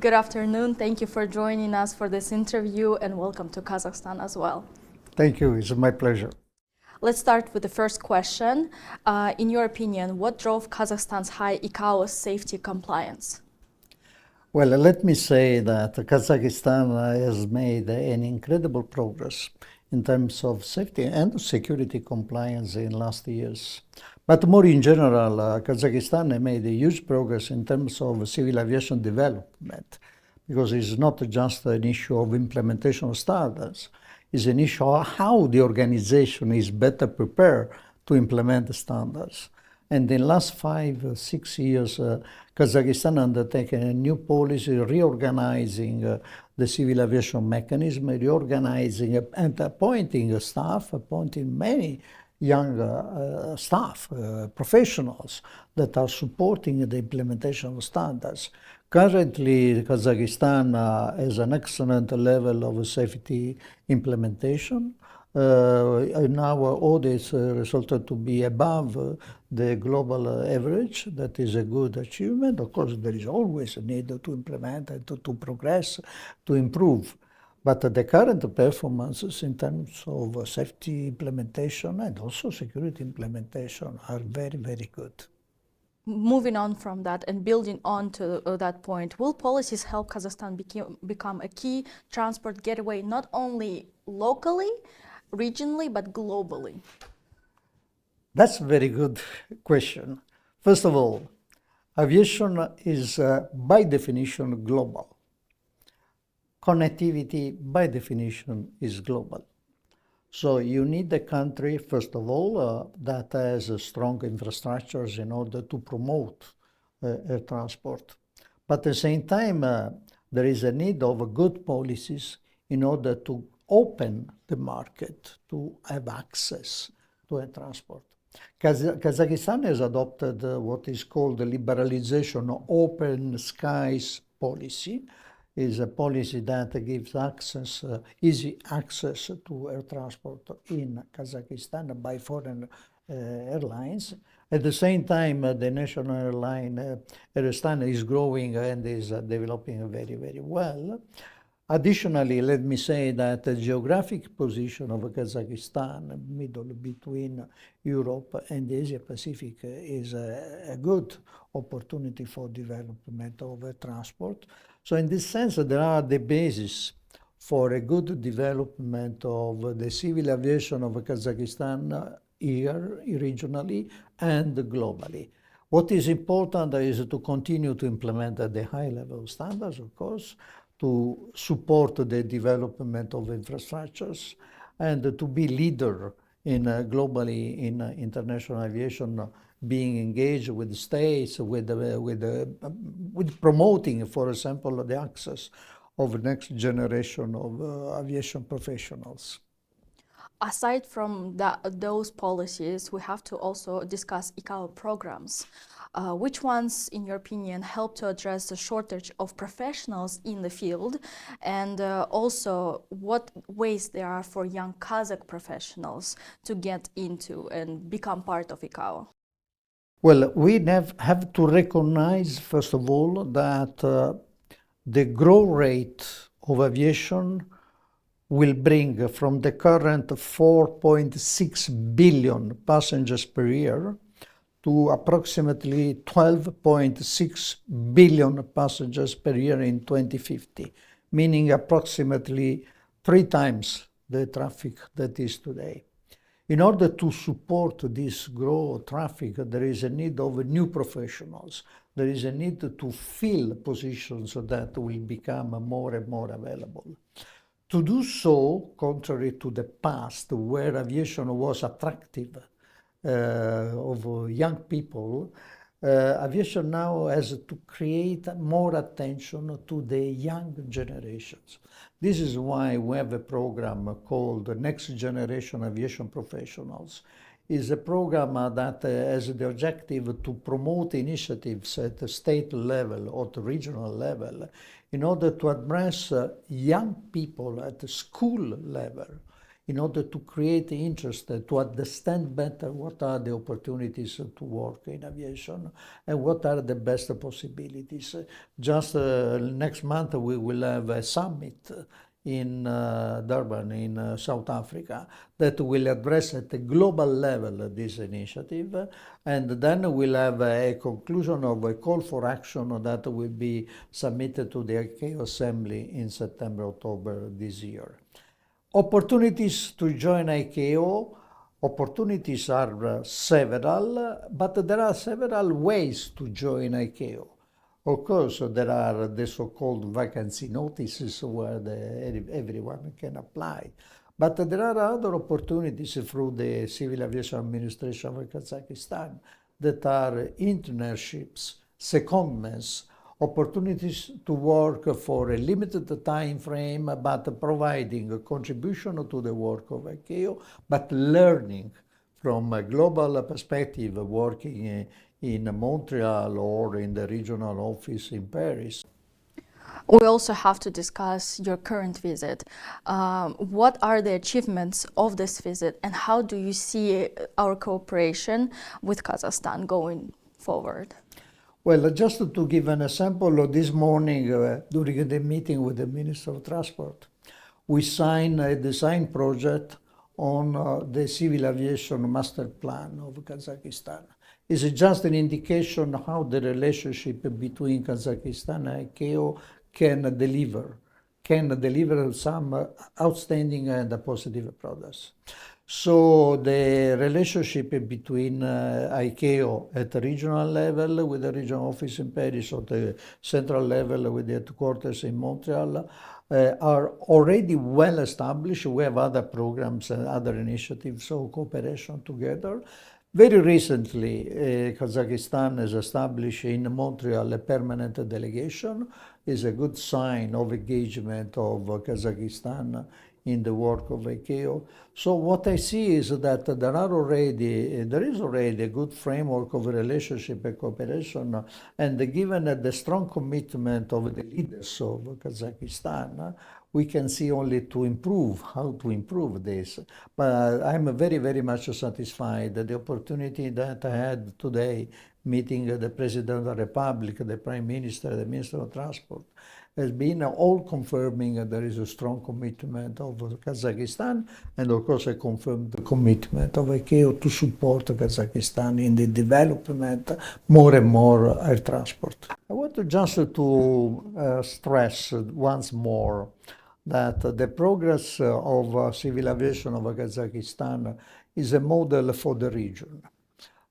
Good afternoon. Thank you for joining us for this interview and welcome to Kazakhstan as well. Thank you. It's my pleasure. Let's start with the first question. In your opinion, what drove Kazakhstan's high ICAO safety compliance? Well, let me say that Kazakhstan has made an incredible progress in terms of safety and security compliance in last years. But more in general, Kazakhstan made a huge progress in terms of civil aviation development, because it's not just an issue of implementation of standards, it's an issue of how the organization is better prepared to implement the standards. And in the last 5 or 6 years, Kazakhstan undertaken a new policy reorganizing the civil aviation mechanism, reorganizing and appointing staff, appointing many young staff, professionals that are supporting the implementation of standards. Currently, Kazakhstan has an excellent level of safety implementation. In our audits resulted to be above the global average. That is a good achievement. Of course, there is always a need to implement and to progress, to improve. But the current performances in terms of safety implementation and also security implementation are very, very good. Moving on from that and building on to that point, will policies help Kazakhstan become a key transport gateway not only locally, regionally, but globally? That's a very good question. First of all, aviation is by definition global. Connectivity by definition is global. So you need a country, first of all, that has strong infrastructures in order to promote air transport. But at the same time, there is a need of good policies in order to open the market to have access to air transport. Kazakhstan has adopted what is called the liberalization of open skies policy. Is a policy that gives access, easy access to air transport in Kazakhstan by foreign airlines. At the same time, the national airline Astana is growing and is developing very, very well. Additionally, let me say that the geographic position of Kazakhstan, middle between Europe and Asia Pacific, is a good opportunity for development of transport. So in this sense, there are the basis for a good development of the civil aviation of Kazakhstan here, regionally, and globally. What is important is to continue to implement the high-level standards, of course, to support the development of infrastructures, and to be leader in globally in international aviation, being engaged with states, with promoting, for example, the access of next generation of aviation professionals. Aside from those policies, we have to also discuss ICAO programs. Which ones, in your opinion, help to address the shortage of professionals in the field, and also what ways there are for young Kazakh professionals to get into and become part of ICAO? Well, we have to recognize, first of all, that the growth rate of aviation will bring from the current 4.6 billion passengers per year to approximately 12.6 billion passengers per year in 2050, meaning approximately 3 times the traffic that is today. In order to support this growth traffic, there is a need of new professionals. There is a need to fill positions that will become more and more available. To do so, contrary to the past, where aviation was attractive of young people, aviation now has to create more attention to the young generations. This is why we have a program called Next Generation Aviation Professionals. It's a program that has the objective to promote initiatives at the state level or the regional level in order to address young people at the school level in order to create interest, to understand better what are the opportunities to work in aviation and what are the best possibilities. Just next month we will have a summit in Durban, in South Africa, that will address at a global level this initiative, and then we'll have a conclusion of a call for action that will be submitted to the ICAO Assembly in September, October this year. Opportunities to join ICAO. Opportunities are several, but there are several ways to join ICAO. Of course, there are the so-called vacancy notices where everyone can apply. But there are other opportunities through the Civil Aviation Administration of Kazakhstan that are internships, secondments, opportunities to work for a limited time frame, but providing a contribution to the work of ICAO, but learning from a global perspective, working in Montreal or in the regional office in Paris. We also have to discuss your current visit. What are the achievements of this visit, and how do you see our cooperation with Kazakhstan going forward? Well, just to give an example, this morning during the meeting with the Minister of Transport, we signed a design project on the civil aviation master plan of Kazakhstan. It's just an indication how the relationship between Kazakhstan and ICAO can deliver some outstanding and positive products. So the relationship between ICAO at the regional level with the regional office in Paris or the central level with the headquarters in Montreal are already well established. We have other programs and other initiatives of cooperation together. Very recently, Kazakhstan has established in Montreal a permanent delegation. It's a good sign of engagement of Kazakhstan in the work of ICAO. So what I see is that there is already a good framework of relationship and cooperation, and given the strong commitment of the leaders of Kazakhstan, we can see only how to improve this. But I'm very, very much satisfied that the opportunity that I had today, meeting the President of the Republic, the Prime Minister, the Minister of Transport, has been all confirming that there is a strong commitment of Kazakhstan, and of course I confirmed the commitment of ICAO to support Kazakhstan in the development more and more air transport. I want to just to stress once more that the progress of civil aviation of Kazakhstan is a model for the region.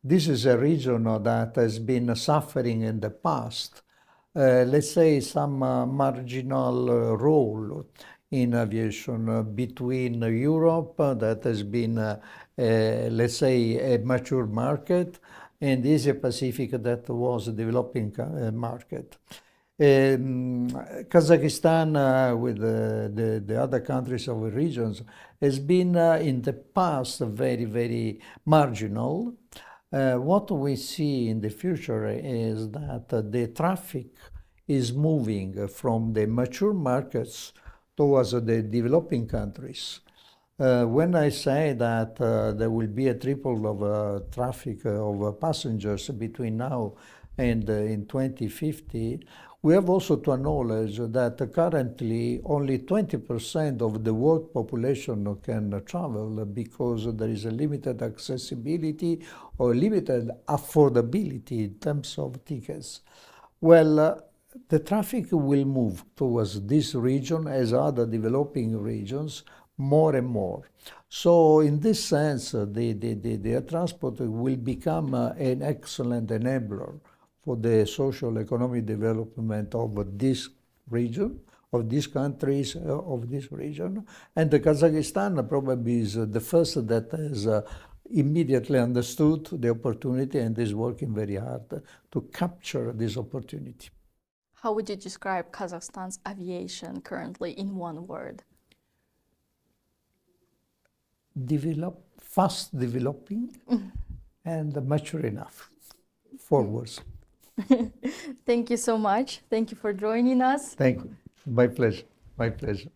This is a region that has been suffering in the past, let's say, some marginal role in aviation between Europe, that has been, let's say, a mature market, and Asia Pacific, that was a developing market. Kazakhstan, with the other countries of the regions, has been in the past very, very marginal. What we see in the future is that the traffic is moving from the mature markets towards the developing countries. When I say that there will be a triple of traffic of passengers between now and in 2050, we have also to acknowledge that currently only 20% of the world population can travel because there is a limited accessibility or limited affordability in terms of tickets. Well, the traffic will move towards this region as other developing regions more and more. So in this sense, the air transport will become an excellent enabler for the social economic development of this region, of these countries, of this region. And Kazakhstan probably is the first that has immediately understood the opportunity and is working very hard to capture this opportunity. How would you describe Kazakhstan's aviation currently in one word? Fast developing and mature enough. 4 words. Thank you so much. Thank you for joining us. Thank you. My pleasure. My pleasure.